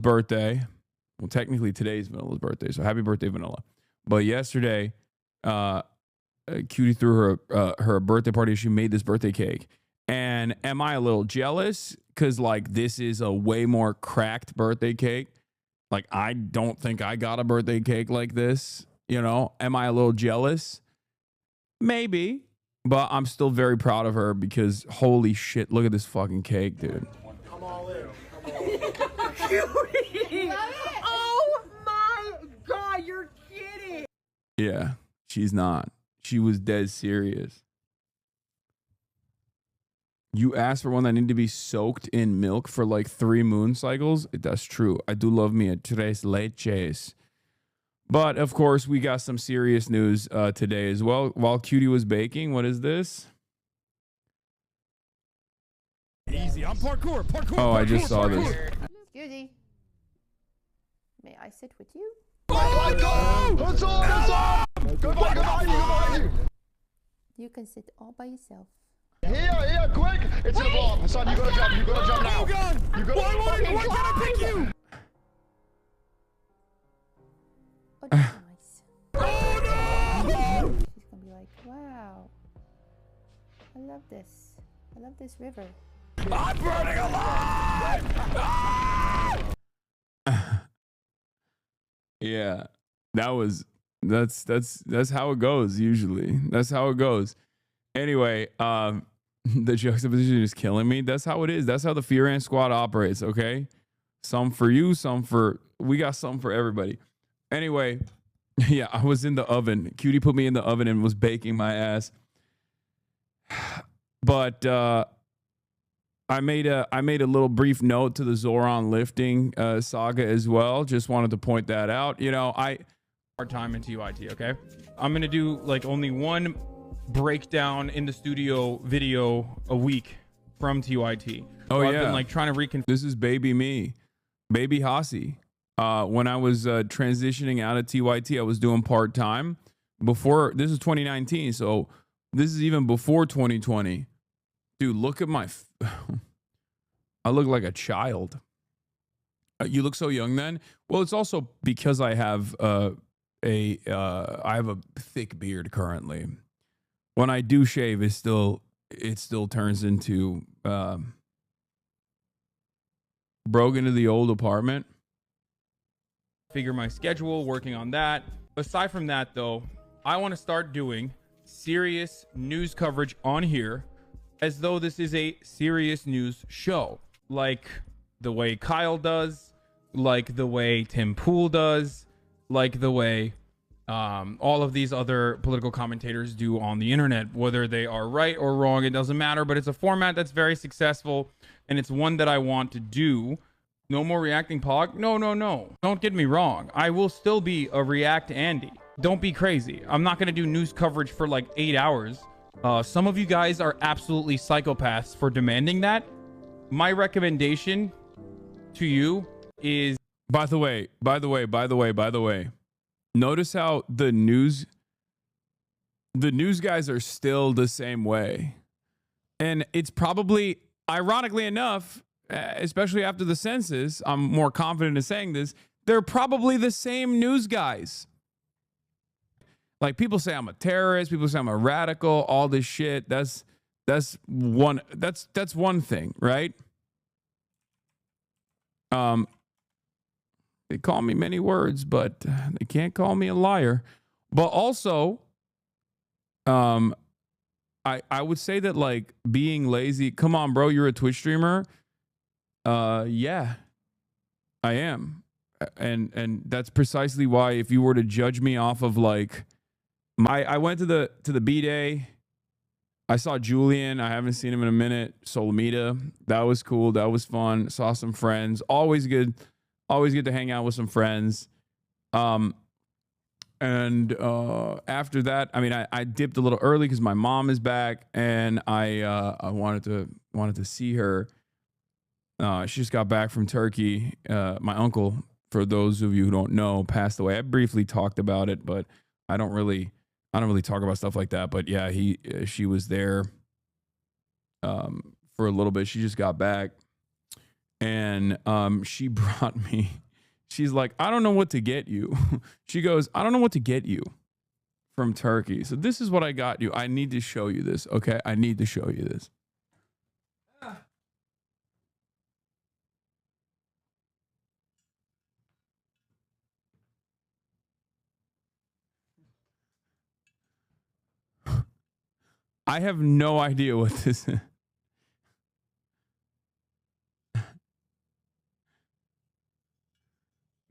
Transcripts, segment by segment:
birthday. Well, technically today's Vanilla's birthday, so happy birthday, Vanilla. But yesterday, Cutie threw her birthday party. She made this birthday cake. And am I a little jealous? Because, like, this is a way more cracked birthday cake. Like, I don't think I got a birthday cake like this. You know, am I a little jealous? Maybe. But I'm still very proud of her because, holy shit, look at this fucking cake, dude. Come all in. Cutie! Oh my God, you're kidding! Yeah, she's not. She was dead serious. You asked for one that needed to be soaked in milk for like 3 moon cycles. That's true. I do love me a tres leches. But of course, we got some serious news today as well. While Cutie was baking, what is this? Easy. I'm parkour. Oh, I just saw this. Cutie, may I sit with you? Oh my God! What's on? Goodbye. You can sit all by yourself. Here, quick! It's in the ball. Hassan, you gotta jump. You gotta jump now. Oh God! You gotta Why can't I pick you? Oh, that's nice. Oh no! She's gonna be like, wow, I love this. I love this river. I'm burning alive! Yeah, that's how it goes usually. That's how it goes. Anyway, the juxtaposition is killing me. That's how it is. That's how the Fear Ant Squad operates, okay? Some for you, we got some for everybody. Anyway, yeah, I was in the oven. Cutie put me in the oven and was baking my ass. But I made a little brief note to the Zoran lifting saga as well. Just wanted to point that out. You know, hard time in TYT, okay? I'm gonna do like only one breakdown in the studio video a week from TYT. Oh, so yeah. I've been like trying to This is baby me, baby Hasi. When I was transitioning out of TYT, I was doing part time. Before this is 2019, so this is even before 2020. Dude, look at my. I look like a child. You look so young then. Well, it's also because I have I have a thick beard currently. When I do shave, it still turns into broke into the old apartment. figure my schedule, working on that. Aside from that, though, I want to start doing serious news coverage on here as though this is a serious news show, like the way Kyle does, like the way Tim Pool does, like the way all of these other political commentators do on the internet. Whether they are right or wrong, it doesn't matter, but it's a format that's very successful, and it's one that I want to do. No more reacting Pog? No. Don't get me wrong. I will still be a React Andy. Don't be crazy. I'm not going to do news coverage for like 8 hours. Some of you guys are absolutely psychopaths for demanding that. My recommendation to you is... By the way, notice how the news guys are still the same way. And it's probably, ironically enough, especially after the census, I'm more confident in saying this, they're probably the same news guys. Like, people say I'm a terrorist, people say I'm a radical, all this shit. That's one thing, right? They call me many words, but they can't call me a liar. But also, I would say that, like, being lazy, come on, bro, you're a Twitch streamer. Yeah, I am. And that's precisely why, if you were to judge me off of like I went to the B-Day. I saw Julian. I haven't seen him in a minute. Solomita. That was cool. That was fun. Saw some friends. Always good to hang out with some friends. And after that, I mean, I dipped a little early because my mom is back, and I wanted to see her. She just got back from Turkey. My uncle, for those of you who don't know, passed away. I briefly talked about it, but I don't really talk about stuff like that. But yeah, she was there for a little bit. She just got back, and she brought me. She's like, I don't know what to get you. She goes, I don't know what to get you from Turkey. So this is what I got you. I need to show you this. Okay, I need to show you this. I have no idea what this is.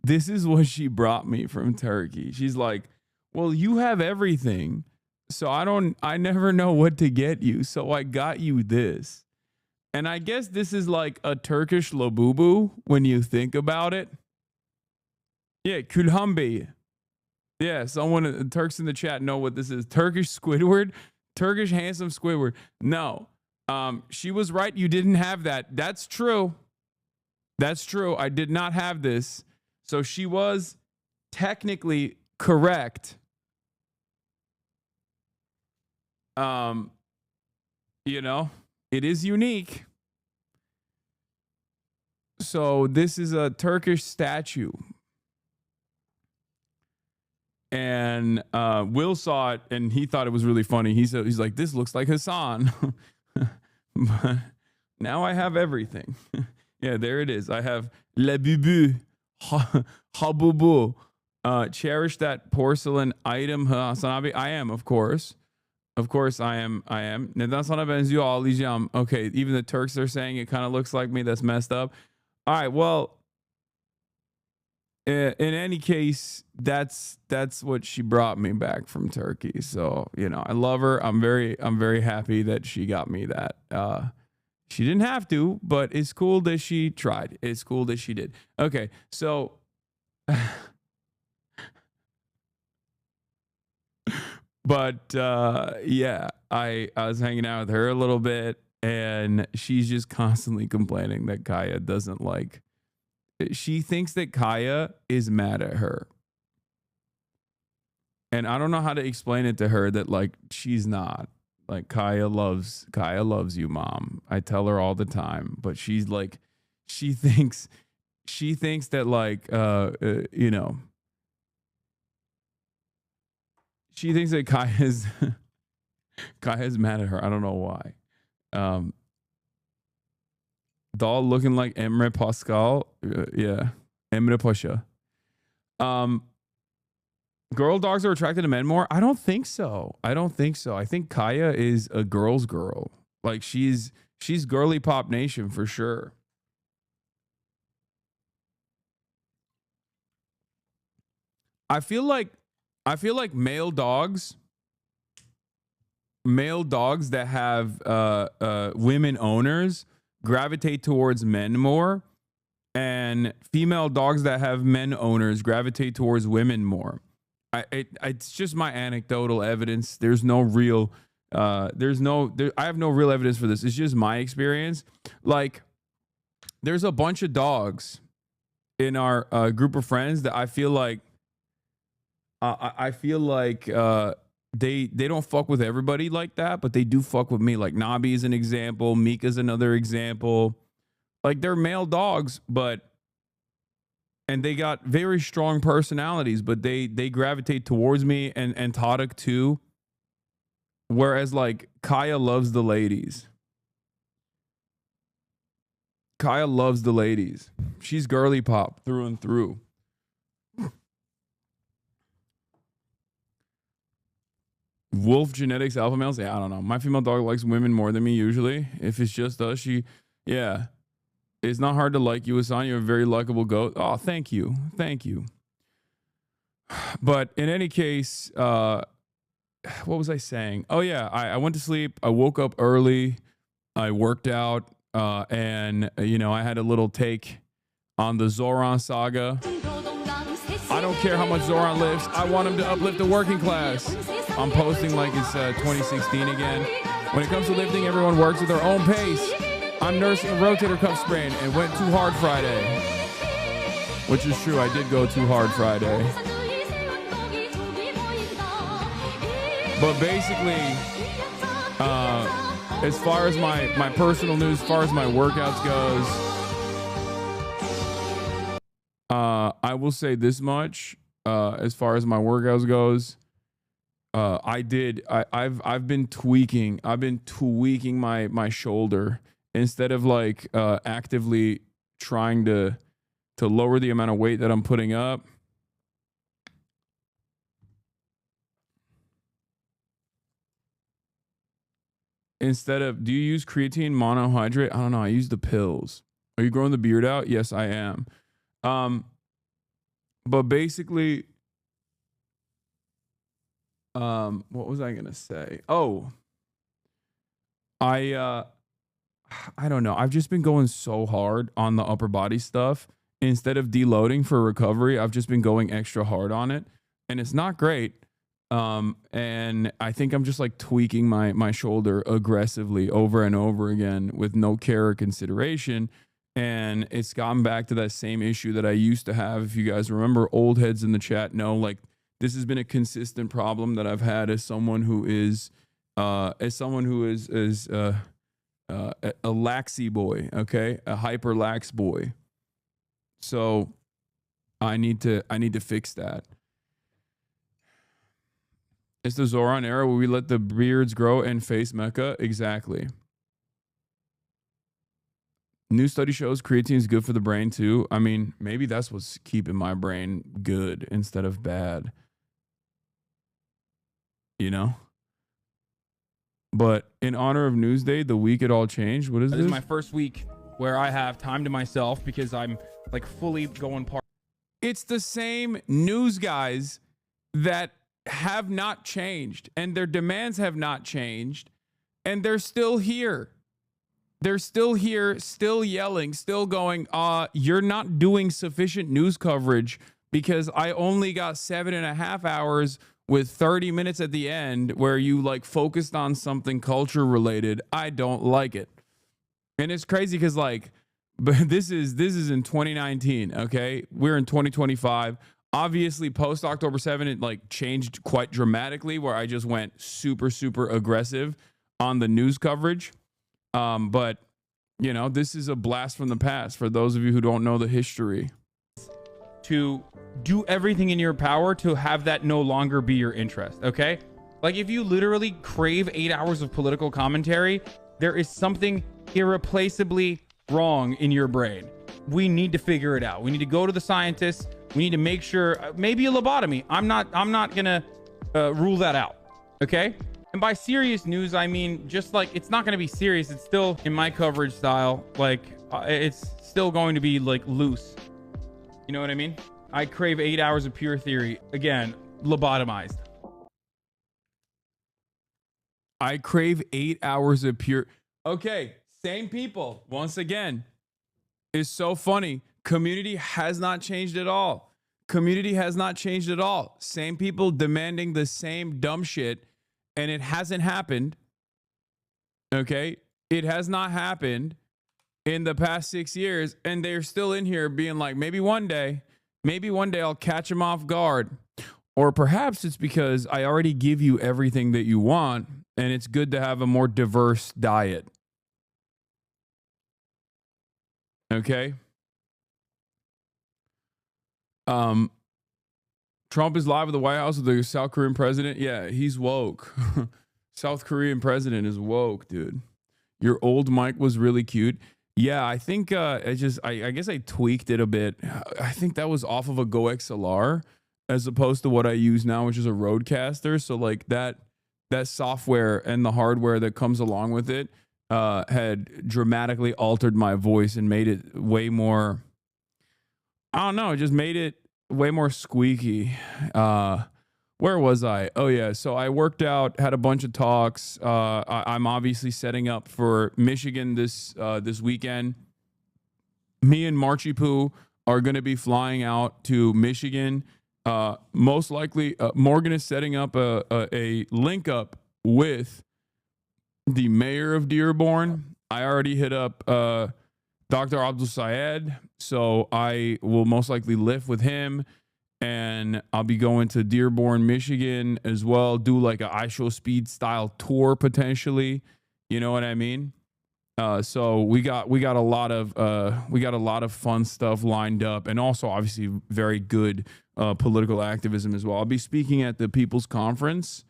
This is what she brought me from Turkey. She's like, well, you have everything. So I never know what to get you. So I got you this. And I guess this is like a Turkish labubu when you think about it. Yeah, Kulhambi. Yeah, someone, Turks in the chat know what this is. Turkish Squidward. Turkish handsome Squidward. No. She was right. You didn't have that. That's true. That's true. I did not have this. So she was technically correct. You know, it is unique. So this is a Turkish statue. And Will saw it and he thought it was really funny. He's like, this looks like Hassan. But now I have everything. Yeah, there it is. I have Le Bubu, Habubu. Cherish that porcelain item, Hasanabi. I am, of course. Of course, I am. Neden sana benziyor ağlayacağım. Okay, even the Turks are saying it kind of looks like me. That's messed up. All right, well, in any case, that's what she brought me back from Turkey. So, you know, I love her. I'm very happy that she got me that. She didn't have to, but it's cool that she tried. It's cool that she did. Okay, so but yeah, I was hanging out with her a little bit and she's just constantly complaining that Kaya doesn't like. She thinks that Kaya is mad at her. And I don't know how to explain it to her that like she's not. Like Kaya loves you, mom. I tell her all the time, but she's like she thinks that like you know, she thinks that Kaya's mad at her. I don't know why. Doll looking like Emre Pascal. Yeah. Emre Pasha. Girl dogs are attracted to men more? I don't think so. I think Kaya is a girl's girl. Like she's girly pop nation for sure. I feel like male dogs that have women owners gravitate towards men more, and female dogs that have men owners gravitate towards women more. It's just my anecdotal evidence. There's no real I have no real evidence for this. It's just my experience. Like there's a bunch of dogs in our group of friends that I feel like they don't fuck with everybody like that, but they do fuck with me. Like Nabi is an example. Mika's another example. Like they're male dogs, and they got very strong personalities, but they gravitate towards me and Tadek too. Whereas like Kaya loves the ladies. Kaya loves the ladies. She's girly pop through and through. Wolf genetics alpha males? Yeah, I don't know. My female dog likes women more than me usually. If it's just us, yeah. It's not hard to like you, Hassan. You're a very likable goat. Oh, thank you. Thank you. But in any case, what was I saying? Oh, yeah. I went to sleep. I woke up early. I worked out. And, you know, I had a little take on the Zoran saga. I don't care how much Zoran lifts. I want him to uplift the working class. I'm posting like it's 2016 again. When it comes to lifting, everyone works at their own pace. I'm nursing a rotator cuff sprain and went too hard Friday. Which is true. I did go too hard Friday. But basically, as far as my personal news, as far as my workouts goes, I will say this much, as far as my workouts goes. I've been tweaking. I've been tweaking my shoulder instead of like actively trying to lower the amount of weight that I'm putting up. Instead of, do you use creatine monohydrate? I don't know. I use the pills. Are you growing the beard out? Yes, I am. But basically, what was I gonna say? Oh, I don't know. I've just been going so hard on the upper body stuff. Instead of deloading for recovery, I've just been going extra hard on it, and it's not great. And I think I'm just like tweaking my shoulder aggressively over and over again with no care or consideration. And it's gotten back to that same issue that I used to have. If you guys remember, old heads in the chat know, like, this has been a consistent problem that I've had as someone who is a laxy boy, okay, a hyper lax boy. So I need to fix that. It's the Zoran era where we let the beards grow and face Mecca. Exactly. New study shows creatine is good for the brain too. I mean, maybe that's what's keeping my brain good instead of bad. You know? But in honor of Newsday, the week it all changed. What is this? This is my first week where I have time to myself because I'm like fully going part. It's the same news guys that have not changed, and their demands have not changed, and they're still here. They're still here, still yelling, still going, you're not doing sufficient news coverage because I only got 7.5 hours with 30 minutes at the end where you like focused on something culture related. I don't like it. And it's crazy because like, but this is in 2019. Okay. We're in 2025. Obviously post October 7, it like changed quite dramatically where I just went super, super aggressive on the news coverage. But you know, this is a blast from the past for those of you who don't know the history. To do everything in your power to have that no longer be your interest, okay? Like if you literally crave 8 hours of political commentary, there is something irreplaceably wrong in your brain. We need to figure it out. We need to go to the scientists. We need to make sure, maybe a lobotomy. I'm not gonna rule that out, okay? And by serious news, I mean just like it's not gonna be serious. It's still in my coverage style, like it's still going to be like loose. You know what I mean? I crave 8 hours of pure theory. Again, lobotomized. I crave 8 hours of pure. Okay, same people. Once again, it's so funny. Community has not changed at all. Community has not changed at all. Same people demanding the same dumb shit, and it hasn't happened. Okay? It has not happened in the past 6 years, and they're still in here being like, maybe one day I'll catch them off guard. Or perhaps it's because I already give you everything that you want, and it's good to have a more diverse diet. Okay? Trump is live at the White House with the South Korean president. Yeah, he's woke. South Korean president is woke, dude. Your old mic was really cute. Yeah, I think I guess I tweaked it a bit. I think that was off of a Go XLR as opposed to what I use now, which is a Rodecaster. So like that software and the hardware that comes along with it had dramatically altered my voice and made it way more, I don't know, it just made it way more squeaky. Where was I? Oh yeah, so I worked out, had a bunch of talks. I'm obviously setting up for Michigan this weekend. Me and Marchie Poo are going to be flying out to Michigan. Most likely, Morgan is setting up a link up with the mayor of Dearborn. I already hit up Dr. Abdul Syed, so I will most likely lift with him. And I'll be going to Dearborn, Michigan as well. Do like a iShow Speed style tour potentially. You know what I mean? So we got a lot of fun stuff lined up, and also obviously very good political activism as well. I'll be speaking at the People's Conference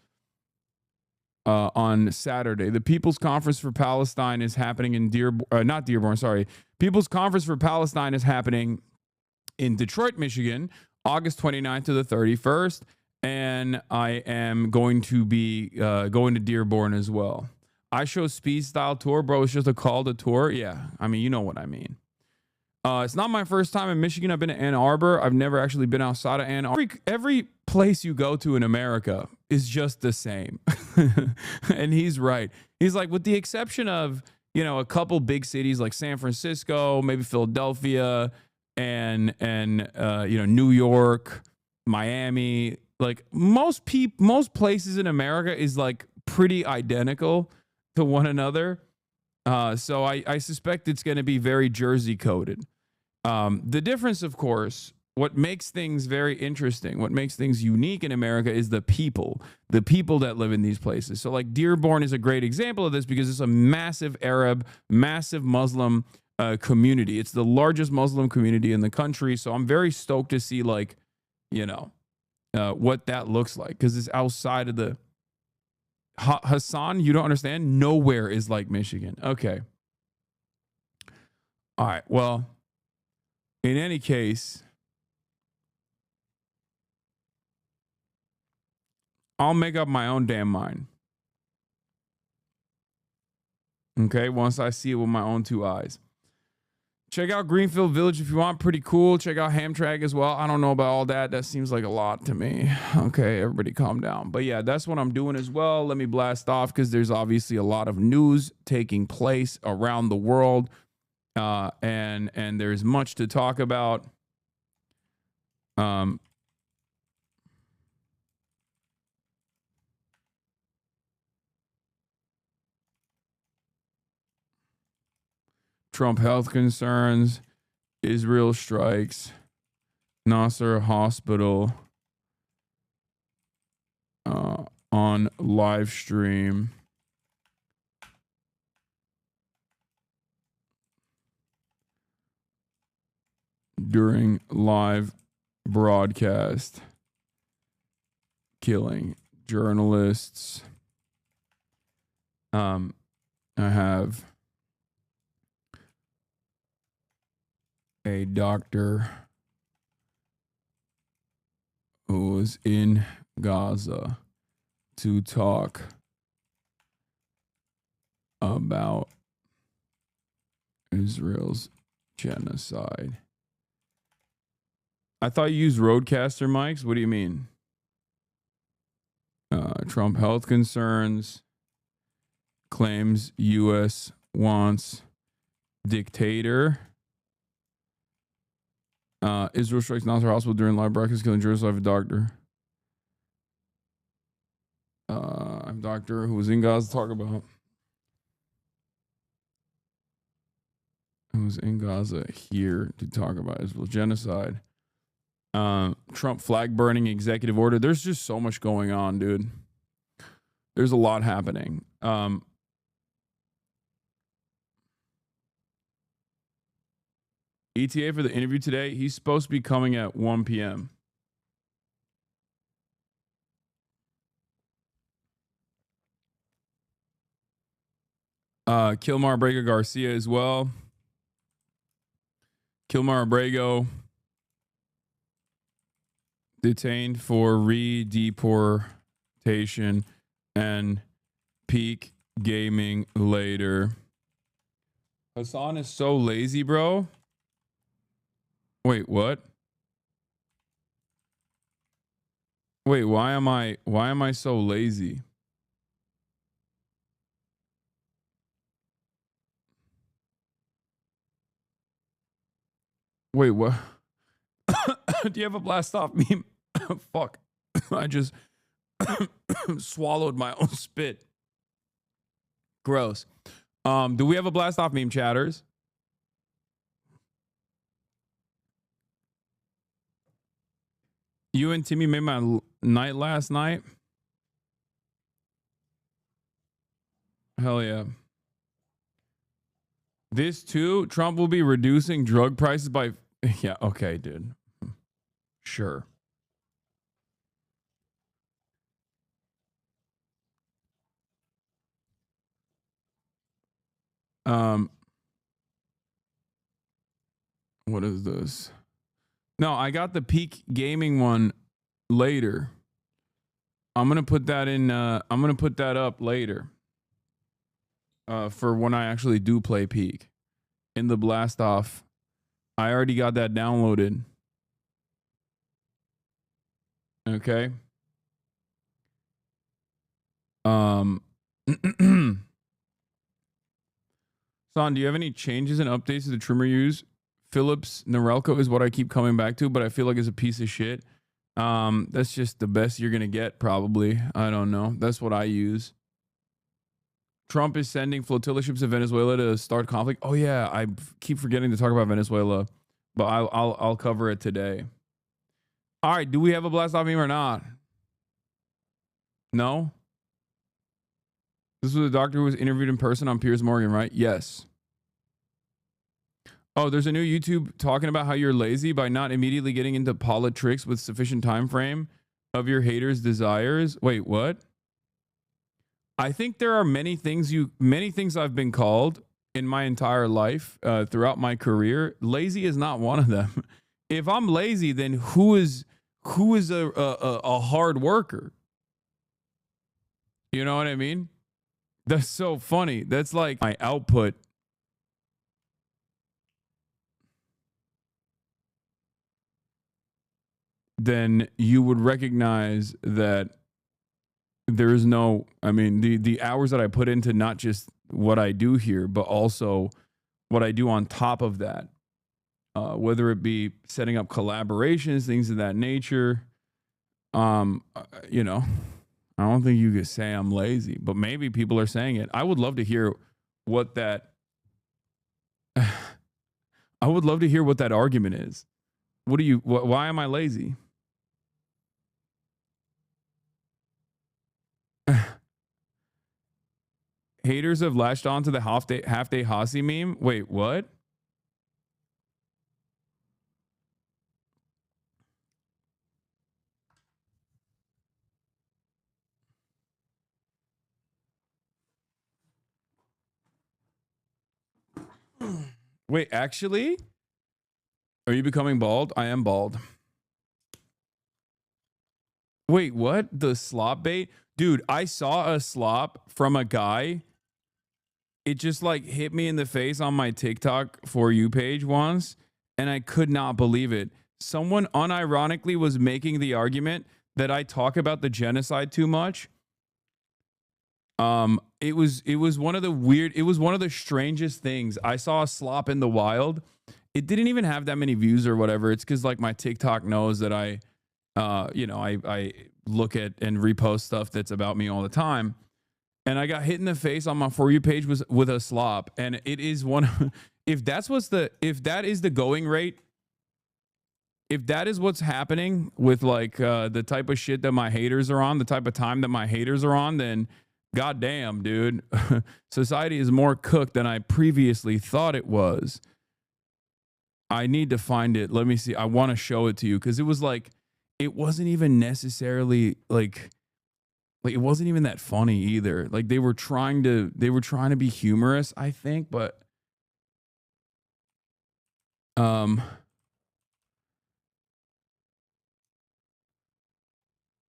on Saturday. The People's Conference for Palestine is happening in not Dearborn, sorry. People's Conference for Palestine is happening in Detroit, Michigan, August 29th to the 31st, and I am going to be going to Dearborn as well. I show speed style tour, bro. It's just a call to tour. Yeah, I mean, you know what I mean. It's not my first time in Michigan. I've been to Ann Arbor. I've never actually been outside of Ann Arbor. Every place you go to in America is just the same. And he's right. He's like, with the exception of, you know, a couple big cities like San Francisco, maybe Philadelphia, and you know, New York, Miami, like most places in America is like pretty identical to one another. So I suspect it's going to be very Jersey coded. The difference, of course, what makes things very interesting, what makes things unique in America is the people that live in these places. So like Dearborn is a great example of this because it's a massive Arab, massive Muslim community. It's the largest Muslim community in the country. So I'm very stoked to see, like, you know, what that looks like, because it's outside of the Hassan, you don't understand? Nowhere is like Michigan. Okay. All right. Well, in any case, I'll make up my own damn mind. Okay. Once I see it with my own two eyes. Check out Greenfield Village if you want. Pretty cool. Check out Hamtramck as well. I don't know about all that. That seems like a lot to me. Okay, everybody calm down. But yeah, that's what I'm doing as well. Let me blast off because there's obviously a lot of news taking place around the world. And there's much to talk about. Trump health concerns, Israel strikes, Nasser hospital on live stream. During live broadcast, killing journalists. I have a doctor who was in Gaza to talk about Israel's genocide. I thought you used roadcaster mics. What do you mean? Trump health concerns, claims U.S. wants dictator. Israel strikes Nasser hospital during live broadcast, killing journalists. I have a doctor. I'm a doctor who was in Gaza to talk about. Who was in Gaza here to talk about Israel's genocide. Trump flag burning executive order. There's just so much going on, dude. There's a lot happening. ETA for the interview today. He's supposed to be coming at 1 p.m. Kilmar Abrego Garcia as well. Kilmar Abrego detained for re-deportation and peak gaming later. Hassan is so lazy, bro. Wait, what? Wait, why am I so lazy? Wait, what? Do you have a blast off meme? Fuck. I just swallowed my own spit. Gross. Do we have a blast off meme, chatters? You and Timmy made my night last night. Hell yeah. This too, Trump will be reducing drug prices by. Yeah, okay, dude. Sure. Um, what is this? No, I got the peak gaming one later. I'm gonna put that in. I'm gonna put that up later. For when I actually do play peak in the blast off. I already got that downloaded. Okay. Um. Son, do you have any changes and updates to the trimmer you use? Philips Norelco is what I keep coming back to, but I feel like it's a piece of shit. That's just the best you're gonna get, probably. I don't know. That's what I use. Trump is sending flotilla ships to Venezuela to start conflict. Oh yeah, I keep forgetting to talk about Venezuela, but I'll cover it today. All right, do we have a blast off meme or not? No. This was a doctor who was interviewed in person on Piers Morgan, right? Yes. Oh, there's a new YouTube talking about how you're lazy by not immediately getting into politics with sufficient time frame of your haters' desires. Wait, what? I think there are many things I've been called in my entire life throughout my career. Lazy is not one of them. If I'm lazy, then who is a hard worker? You know what I mean? That's so funny. That's like my output. Then you would recognize that there is no, I mean, the hours that I put into not just what I do here, but also what I do on top of that, whether it be setting up collaborations, things of that nature. You know, I don't think you could say I'm lazy, but maybe people are saying it. I would love to hear what that. I would love to hear what that argument is. What do you? Why am I lazy? Haters have latched on to the half day Hasi meme. Wait, what? Wait, actually, are you becoming bald? I am bald. Wait, what? The slop bait? Dude, I saw a slop from a guy. It just like hit me in the face on my TikTok For You page once, and I could not believe it. Someone unironically was making the argument that I talk about the genocide too much. It was one of the strangest things. I saw a slop in the wild. It didn't even have that many views or whatever. It's because like my TikTok knows that I I look at and repost stuff that's about me all the time. And I got hit in the face on my For You page with a slop. And it is one if that is the going rate, if that is what's happening with like the type of shit that my haters are on, the type of time that my haters are on, then goddamn, dude, society is more cooked than I previously thought it was. I need to find it. Let me see. I want to show it to you because it was like, it wasn't even necessarily like it wasn't even that funny either. Like they were trying to be humorous, I think, but um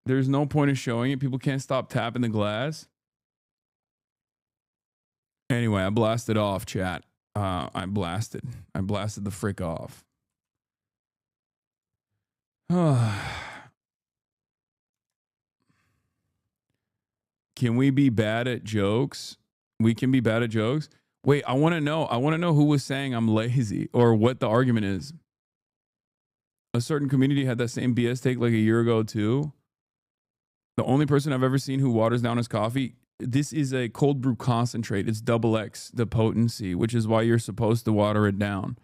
there's no point in showing it. People can't stop tapping the glass. Anyway, I blasted off, chat. I blasted the frick off. Can we be bad at jokes? We can be bad at jokes. Wait, I want to know. I want to know who was saying I'm lazy or what the argument is. A certain community had that same BS take like a year ago too. The only person I've ever seen who waters down his coffee, this is a cold brew concentrate. It's double X, the potency, which is why you're supposed to water it down.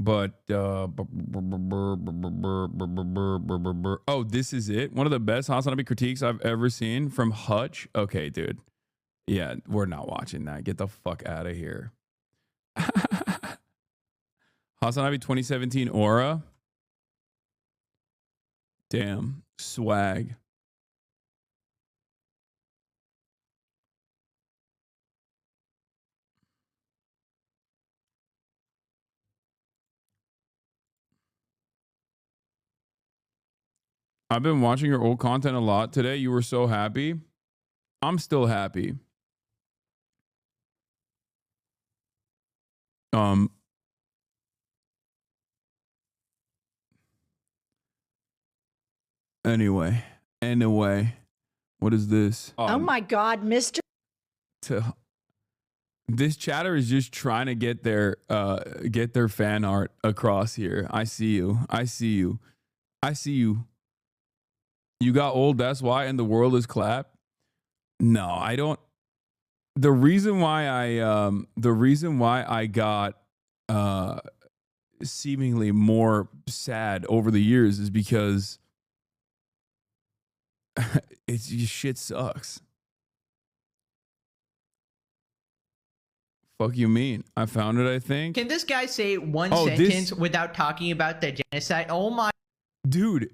But oh, this is it. One of the best Hasanabi critiques I've ever seen from Hutch. Okay, dude. Yeah, we're not watching that. Get the fuck out of here. Hasanabi 2017 Aura. Damn. Swag. I've been watching your old content a lot today. You were so happy. I'm still happy. Anyway, what is this? Oh my God, Mr. This chatter is just trying to get their fan art across here. I see you. You got old, that's why, and the world is clap. No, I don't. The reason why I got seemingly more sad over the years is because it's just shit sucks. Fuck you mean? I found it, I think. Can this guy say one sentence without talking about the genocide? Oh my. Dude,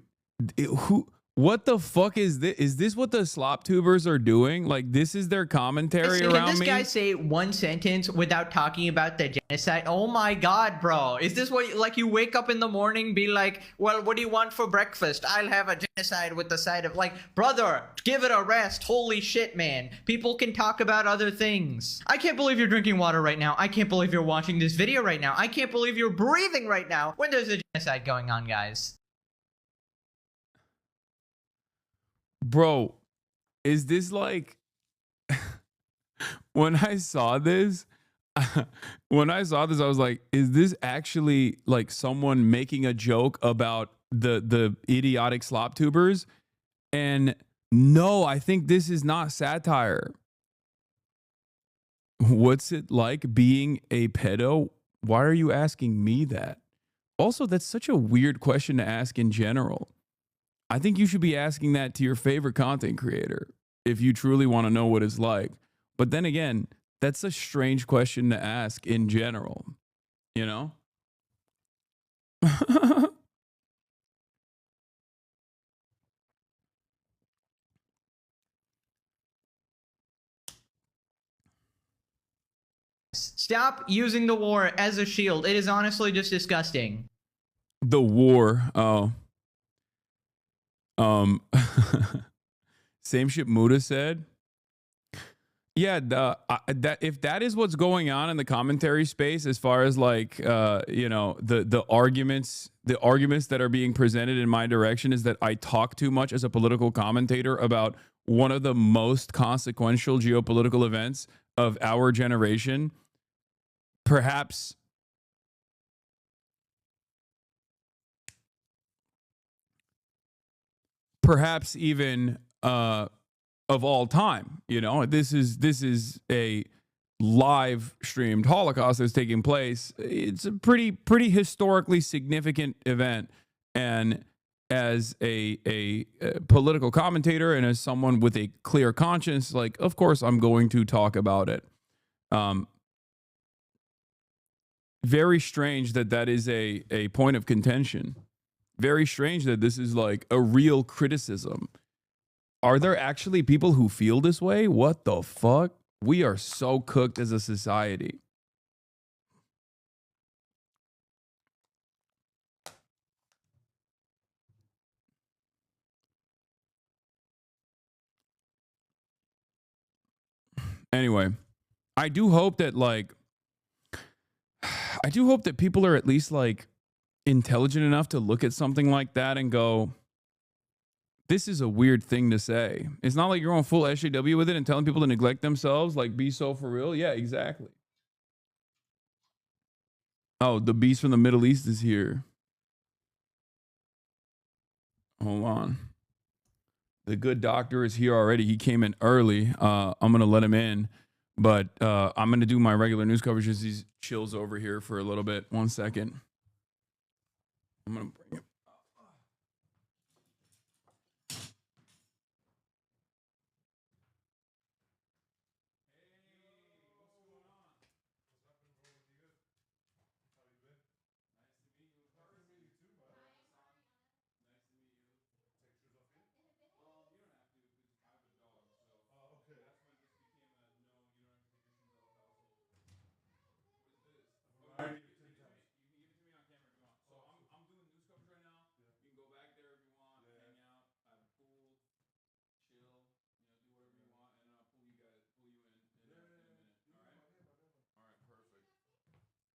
what the fuck is this? Is this what the slop tubers are doing? Like, this is their commentary around me? Can this guy say one sentence without talking about the genocide? Oh my God, bro. Is this what, like, you wake up in the morning, be like, well, what do you want for breakfast? I'll have a genocide with the side of, like, brother, give it a rest. Holy shit, man. People can talk about other things. I can't believe you're drinking water right now. I can't believe you're watching this video right now. I can't believe you're breathing right now when there's a genocide going on, guys. Bro, is this like when I saw this, I was like, is this actually like someone making a joke about the idiotic slop tubers? And no, I think this is not satire. What's it like being a pedo? Why are you asking me that? Also, that's such a weird question to ask in general. I think you should be asking that to your favorite content creator if you truly want to know what it's like. But then again, that's a strange question to ask in general, you know? Stop using the war as a shield. It is honestly just disgusting. The war. Oh. Same shit Muda said. Yeah, that if that is what's going on in the commentary space, as far as like you know, the arguments that are being presented in my direction, is that I talk too much as a political commentator about one of the most consequential geopolitical events of our generation. Perhaps even of all time. You know, this is a live streamed Holocaust that's taking place. It's a pretty historically significant event, and as a political commentator and as someone with a clear conscience, like, of course I'm going to talk about it. Very strange that is a point of contention. Very strange that this is like a real criticism. Are there actually people who feel this way? What the fuck? We are so cooked as a society. Anyway, I do hope that people are at least like intelligent enough to look at something like that and go, this is a weird thing to say. It's not like you're on full SJW with it and telling people to neglect themselves, like, be so for real. Yeah, exactly. Oh, the beast from the Middle East is here. Hold on. The good doctor is here already. He came in early. I'm going to let him in, but I'm going to do my regular news coverage as he chills over here for a little bit. 1 second. I'm gonna bring it.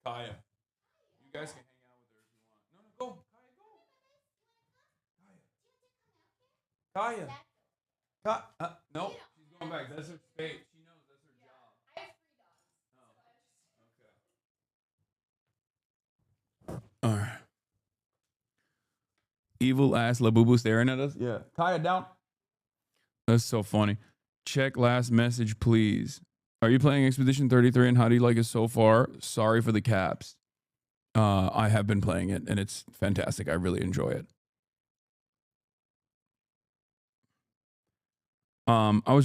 Kaya. You guys can hang out with her if you want. No, no, go. Kaya, go. Kaya. No, she's going back. That's her space. She knows that's her job. Oh, okay. All right. Evil ass Labubu staring at us. Yeah. Kaya, down. That's so funny. Check last message, please. Are you playing Expedition 33 and how do you like it so far? Sorry for the caps. I have been playing it and it's fantastic. I really enjoy it. I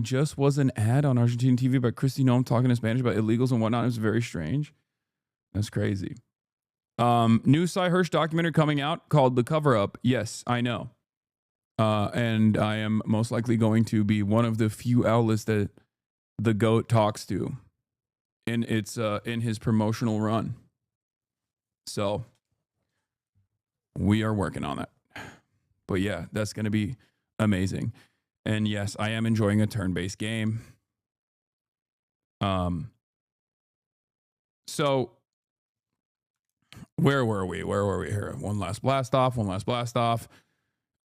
just was an ad on Argentine TV by Christy Nome talking in Spanish about illegals and whatnot. It was very strange. That's crazy. New Cy Hirsch documentary coming out called The Cover Up. Yes, I know. And I am most likely going to be one of the few outlets that the GOAT talks to in his promotional run. So we are working on that. But yeah, that's going to be amazing. And yes, I am enjoying a turn-based game. So where were we? Where were we here? One last blast off.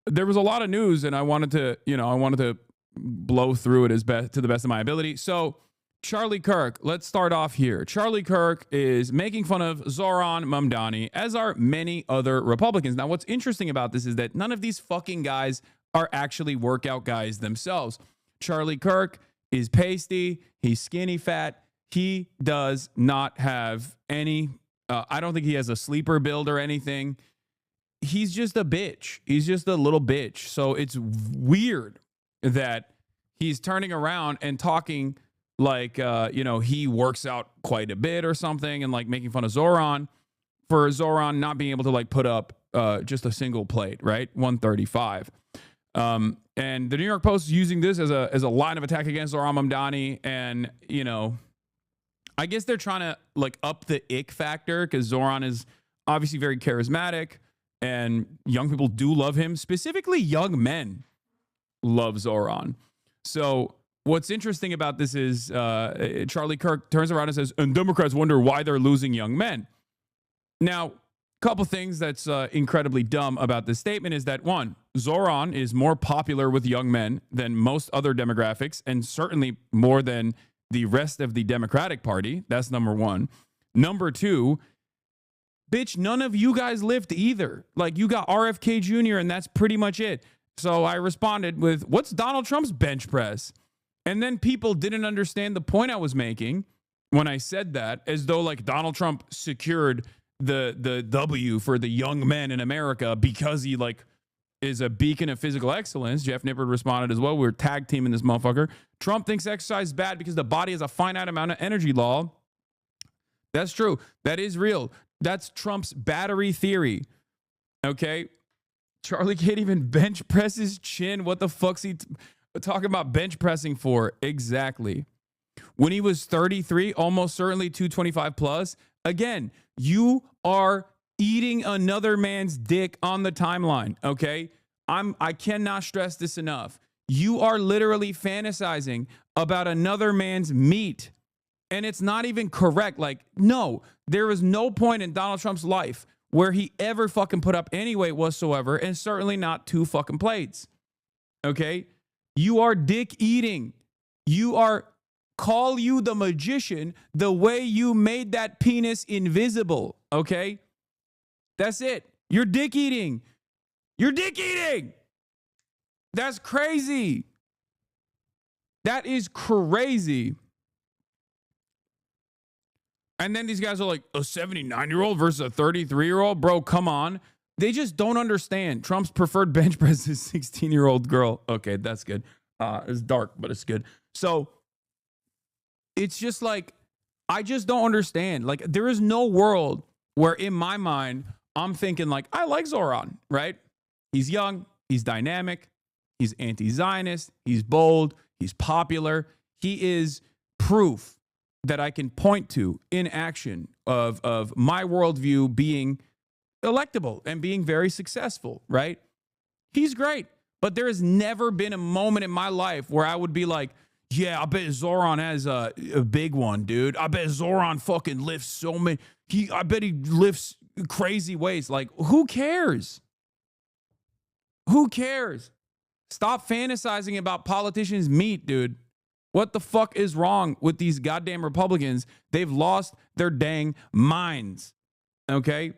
There was a lot of news and I wanted to blow through it to the best of my ability. So Charlie Kirk, let's start off here. Charlie Kirk is making fun of Zoran Mamdani, as are many other Republicans. Now, what's interesting about this is that none of these fucking guys are actually workout guys themselves. Charlie Kirk is pasty. He's skinny fat. He does not have any, I don't think he has a sleeper build or anything. He's just a bitch. He's just a little bitch. So it's weird that he's turning around and talking like, he works out quite a bit or something and like making fun of Zoran for Zoran not being able to like put up just a single plate, right? 135. And the New York Post is using this as a line of attack against Zoran Mamdani. And, I guess they're trying to like up the ick factor because Zoran is obviously very charismatic and young people do love him. Specifically, young men love Zoran. So what's interesting about this is Charlie Kirk turns around and says, and Democrats wonder why they're losing young men. Now, a couple things that's incredibly dumb about this statement is that, one, Zoran is more popular with young men than most other demographics and certainly more than the rest of the Democratic Party. That's number one. Number two, bitch, none of you guys lift either. Like, you got RFK Jr. and that's pretty much it. So I responded with, what's Donald Trump's bench press? And then people didn't understand the point I was making when I said that, as though like Donald Trump secured the W for the young men in America because he like is a beacon of physical excellence. Jeff Nippard responded as well. We're tag teaming this motherfucker. Trump thinks exercise is bad because the body has a finite amount of energy law. That's true. That is real. That's Trump's battery theory. Okay. Charlie can't even bench press his chin. What the fuck's he talking about bench pressing for? Exactly. When he was 33, almost certainly 225 plus. Again, you are eating another man's dick on the timeline. Okay. I cannot stress this enough. You are literally fantasizing about another man's meat. And it's not even correct. Like, no, there is no point in Donald Trump's life where he ever fucking put up any weight whatsoever, and certainly not 2 fucking plates. Okay? You are dick eating. You are, call you the magician the way you made that penis invisible. Okay? That's it. You're dick eating. You're dick eating. That's crazy. That is crazy. And then these guys are like a 79-year-old versus a 33-year-old. Bro, come on. They just don't understand. Trump's preferred bench press is 16-year-old girl. Okay, that's good. It's dark, but it's good. So it's just like, I just don't understand. Like, there is no world where in my mind, I'm thinking like, I like Zoran, right? He's young. He's dynamic. He's anti-Zionist. He's bold. He's popular. He is proof that I can point to in action of my worldview being electable and being very successful, right? He's great. But there has never been a moment in my life where I would be like, yeah, I bet Zoran has a big one, dude. I bet Zoran fucking lifts so many. I bet he lifts crazy weights. Like, who cares? Who cares? Stop fantasizing about politicians' meat, dude. What the fuck is wrong with these goddamn Republicans? They've lost their dang minds. Okay?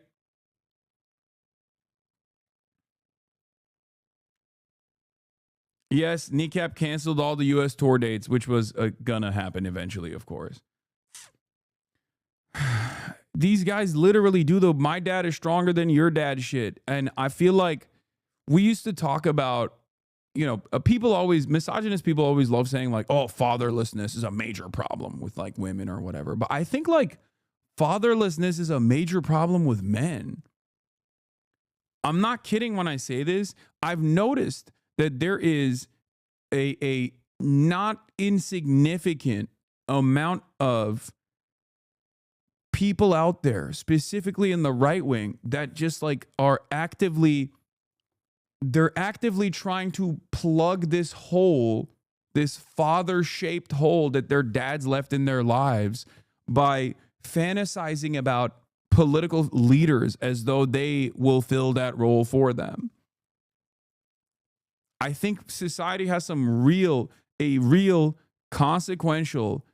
Yes, Kneecap canceled all the U.S. tour dates, which was gonna happen eventually, of course. These guys literally do the my dad is stronger than your dad shit. And I feel like we used to talk about, you know, misogynist people always love saying like, oh, fatherlessness is a major problem with like women or whatever. But I think like fatherlessness is a major problem with men. I'm not kidding when I say this. I've noticed that there is a not insignificant amount of people out there, specifically in the right wing, that just like are actively trying to plug this hole, this father-shaped hole that their dads left in their lives by fantasizing about political leaders as though they will fill that role for them. I think society has a real consequential,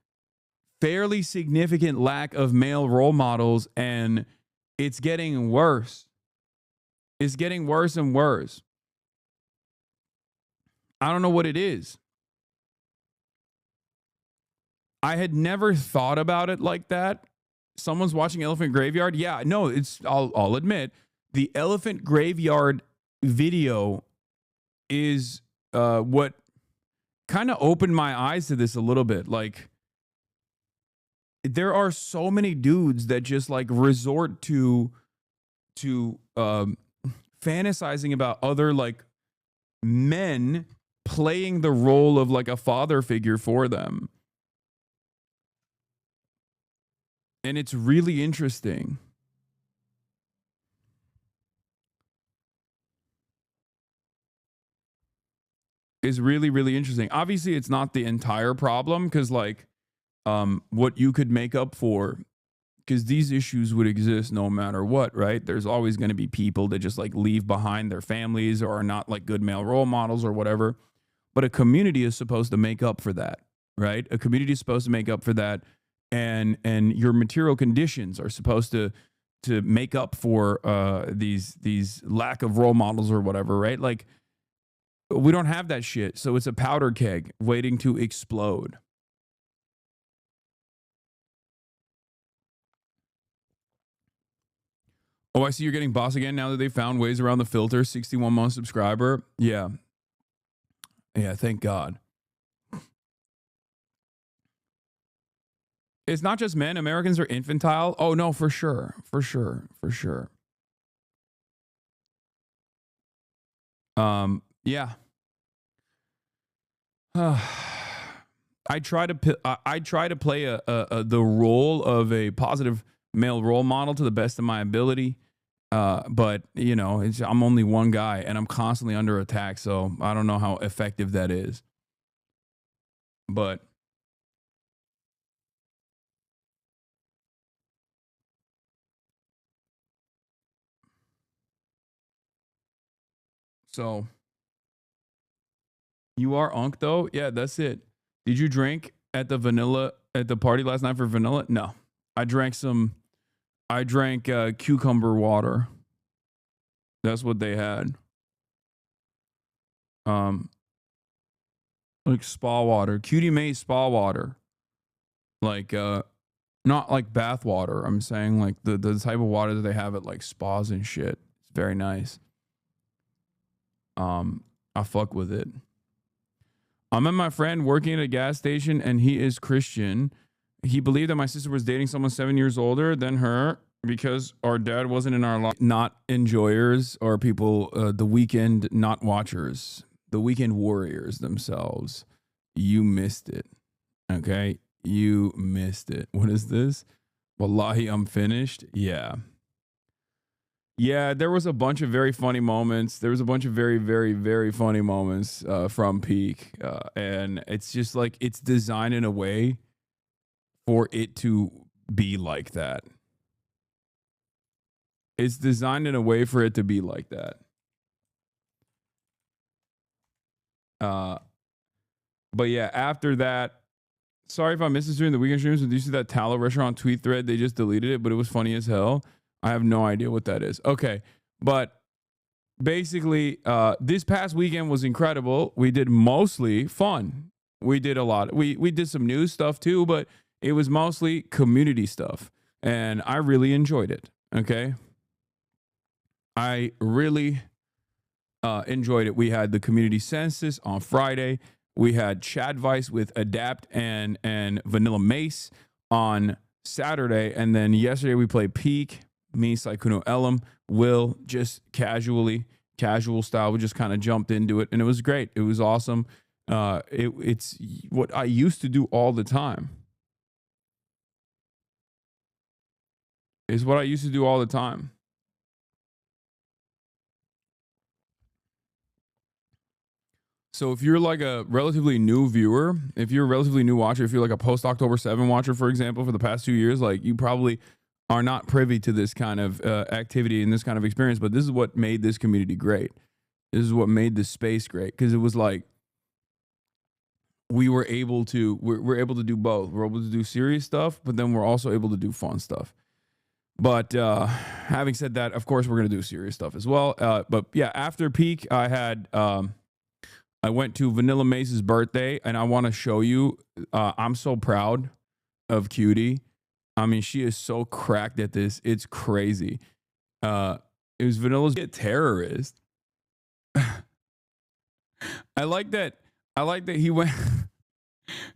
fairly significant lack of male role models, and it's getting worse. It's getting worse and worse. I don't know what it is. I had never thought about it like that. Someone's watching Elephant Graveyard. Yeah, no, I'll admit, the Elephant Graveyard video is what kind of opened my eyes to this a little bit. Like, there are so many dudes that just like resort to fantasizing about other like men playing the role of like a father figure for them. And it's really interesting. It's really, really interesting. Obviously, it's not the entire problem, because like what you could make up for, because these issues would exist no matter what, right? There's always going to be people that just like leave behind their families or are not like good male role models or whatever. But a community is supposed to make up for that, right? A community is supposed to make up for that, and your material conditions are supposed to make up for these lack of role models or whatever, right? Like, we don't have that shit, so it's a powder keg waiting to explode. Oh, I see you're getting boss again now that they found ways around the filter. 61-month subscriber. Yeah. Yeah, thank God. It's not just men. Americans are infantile. Oh, no, for sure. For sure. For sure. Yeah. I try to play the role of a positive male role model to the best of my ability. But you know, I'm only one guy and I'm constantly under attack. So I don't know how effective that is, but so you are Unk though. Yeah, that's it. Did you drink at the party last night for vanilla? No, I drank cucumber water. That's what they had. Like spa water, Cutie Mae spa water. Like Not like bath water. I'm saying like the type of water that they have at like spas and shit. It's very nice. I fuck with it. I met my friend working at a gas station and he is Christian. He believed that my sister was dating someone 7 years older than her because our dad wasn't in our life. Not enjoyers or people, the weekend not watchers, the weekend warriors themselves. You missed it. Okay. You missed it. What is this? Wallahi, I'm finished. Yeah. Yeah, there was a bunch of very funny moments. There was a bunch of very, very, very funny moments from Peak. And it's just like, it's designed in a way for it to be like that. It's designed in a way for it to be like that. But yeah, after that, sorry if I missed this during the weekend streams, but did you see that Tallow restaurant tweet thread? They just deleted it, but it was funny as hell. I have no idea what that is. Okay, but basically, this past weekend was incredible. We did mostly fun. We did a lot. We did some news stuff too, but it was mostly community stuff, and I really enjoyed it. Okay, I really enjoyed it. We had the community census on Friday. We had Chad Vice with Adapt and Vanilla Mace on Saturday, and then yesterday we played Peak. Me, Saikuno Elam, Will, just casual style. We just kind of jumped into it, and it was great. It was awesome. It's what I used to do all the time. It's what I used to do all the time. So if you're like a relatively new viewer, if you're a relatively new watcher, if you're like a post October 7 watcher, for example, for the past 2 years, like you probably are not privy to this kind of activity and this kind of experience, but this is what made this community great. This is what made this space great, because it was like we're able to do both. We're able to do serious stuff, but then we're also able to do fun stuff. But having said that, of course, we're going to do serious stuff as well. But yeah, after Peak, I went to Vanilla Mace's birthday, and I want to show you. I'm so proud of Cutie. I mean, she is so cracked at this. It's crazy. It was Vanilla's terrorist. I like that he went.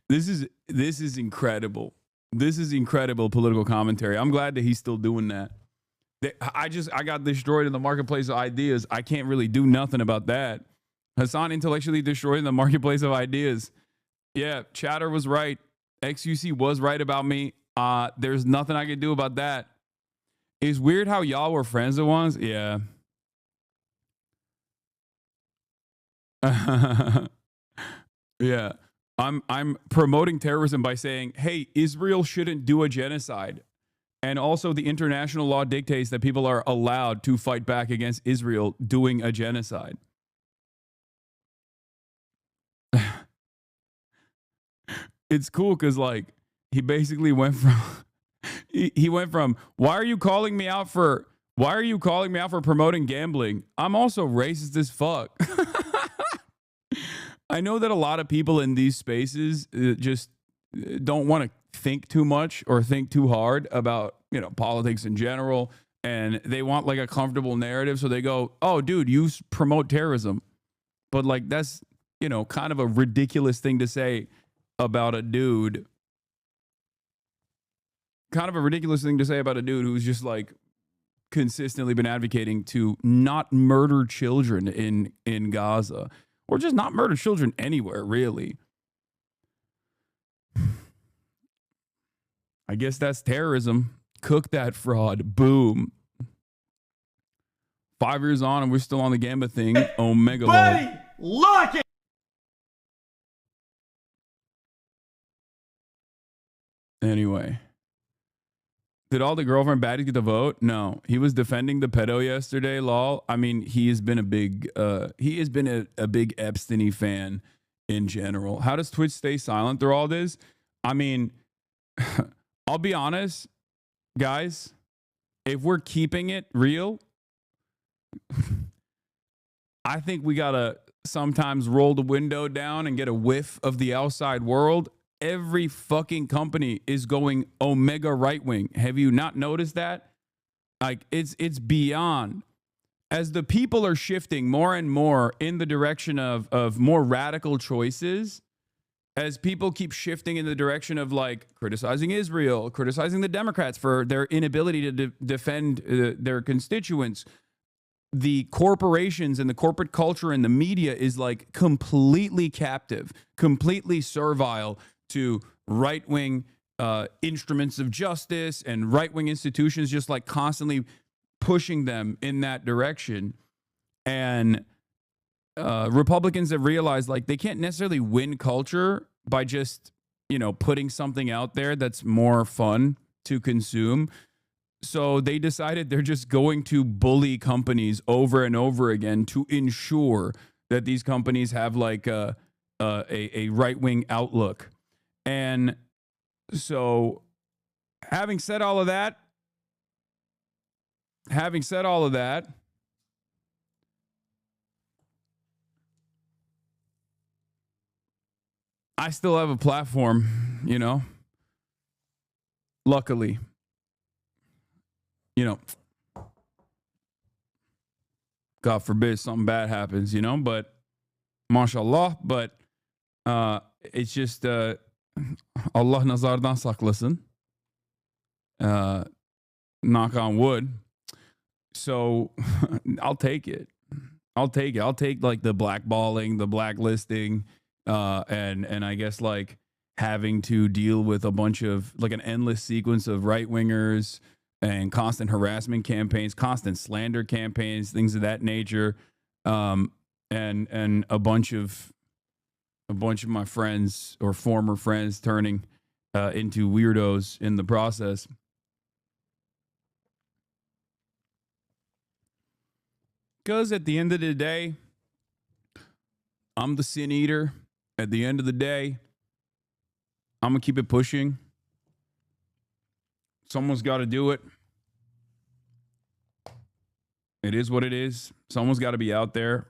This is incredible. This is incredible political commentary. I'm glad that he's still doing that. I got destroyed in the marketplace of ideas. I can't really do nothing about that. Hassan intellectually destroyed in the marketplace of ideas. Yeah, Chatter was right. XUC was right about me. There's nothing I can do about that. It's weird how y'all were friends at once. Yeah. Yeah. I'm promoting terrorism by saying, hey, Israel shouldn't do a genocide. And also the international law dictates that people are allowed to fight back against Israel doing a genocide. It's cool because like he basically went from he went from why are you calling me out for promoting gambling? I'm also racist as fuck. I know that a lot of people in these spaces just don't want to think too much or think too hard about, politics in general, and they want like a comfortable narrative, so they go, "Oh, dude, you promote terrorism." But like that's, kind of a ridiculous thing to say about a dude. Kind of a ridiculous thing to say about a dude who's just like consistently been advocating to not murder children in Gaza, or just not murder children anywhere, really. I guess that's terrorism. Cook that fraud. Boom. 5 years on and we're still on the Gamba thing. Omega. Buddy, lock it. Anyway. Did all the girlfriend baddies get the vote? No. He was defending the pedo yesterday, lol. I mean, he has been a big Epstein-y fan in general. How does Twitch stay silent through all this? I mean, I'll be honest, guys, if we're keeping it real, I think we gotta sometimes roll the window down and get a whiff of the outside world every fucking company is going omega right wing. Have you not noticed that? Like it's beyond. As the people are shifting more and more in the direction of more radical choices, as people keep shifting in the direction of like criticizing Israel, criticizing the Democrats for their inability to defend their constituents, the corporations and the corporate culture and the media is like completely captive, completely servile to right-wing instruments of justice and right-wing institutions, just like constantly pushing them in that direction. And Republicans have realized like they can't necessarily win culture by just, putting something out there that's more fun to consume. So they decided they're just going to bully companies over and over again to ensure that these companies have like a right-wing outlook. And so having said all of that, I still have a platform, luckily, God forbid something bad happens, but mashallah, but it's just Allah nazardan saklasın. Knock on wood. So I'll take it. I'll take like the blackballing, the blacklisting, and I guess like having to deal with a bunch of like an endless sequence of right wingers and constant harassment campaigns, constant slander campaigns, things of that nature, and a bunch of my friends or former friends turning into weirdos in the process. Because at the end of the day, I'm the sin eater. At the end of the day, I'm going to keep it pushing. Someone's got to do it. It is what it is. Someone's got to be out there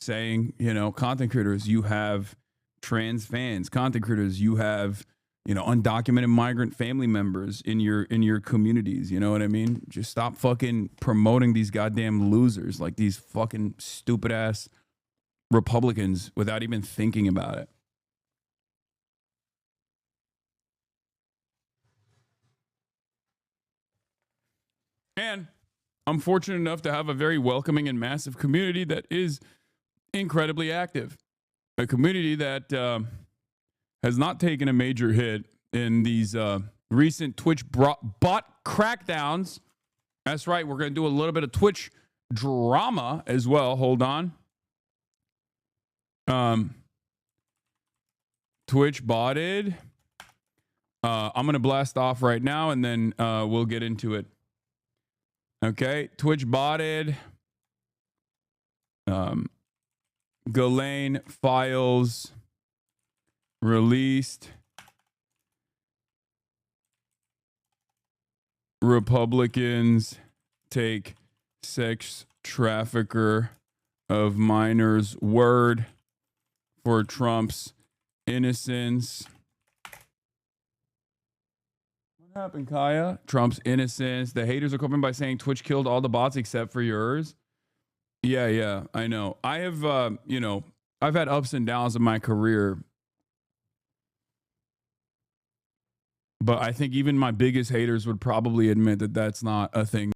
saying, content creators, you have trans fans. Content creators, you have, undocumented migrant family members in your communities. You know what I mean? Just stop fucking promoting these goddamn losers, like these fucking stupid ass Republicans, without even thinking about it. And I'm fortunate enough to have a very welcoming and massive community that is incredibly active. A community that has not taken a major hit in these recent Twitch bot crackdowns. That's right. We're going to do a little bit of Twitch drama as well. Hold on. Twitch botted. I'm going to blast off right now and then we'll get into it. Okay. Twitch botted. Ghislaine files released. Republicans take sex trafficker of minors' word for Trump's innocence. What happened, Kaya? Trump's innocence. The haters are coping by saying Twitch killed all the bots except for yours. Yeah, I know. I have, I've had ups and downs in my career. But I think even my biggest haters would probably admit that that's not a thing